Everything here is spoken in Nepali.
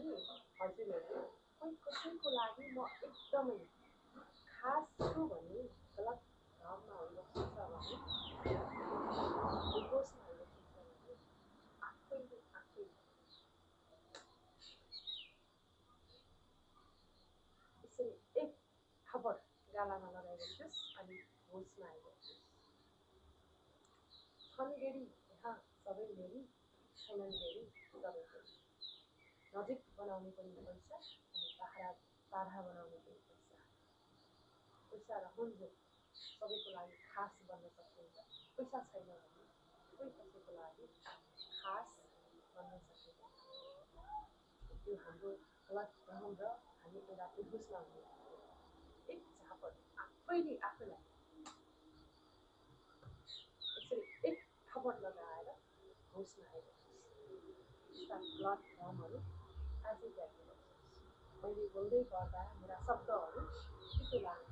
हजुरहरू कोही कसैको लागि म एकदमै खास छु भने गलत भावमा हुन सक्छ भने होसमा हुन सक्छ भने आफैले आफै यसरी एक थप्पड गालामा लगाइदिनुहोस् अनि होसमा आइदिनुहोस्। छन् गेडी यहाँ सबै मेरी, छैनन् गेडी सबै फेरि। नजिक बनाउने पनि पैसा अनि टाढा बनाउने पनि पैसा। पैसा रहन्छ सबैको लागि खास बन्न सकिन्छ। पैसा छैन भने कोही कसैको लागि खास बन्न सकिँदैन। त्यो हाम्रो गलत भ्रम र हामी एउटा बेहोसमा हुने एक झापड आफैले आफैलाई यसरी एक थपड लगाएर होसमा आइदिनुहोस्। यस्ता गलत भ्रमहरू आजै त्याग्नुहोस्। मैले बोल्दै गर्दा मेरा शब्दहरू के लाग्छ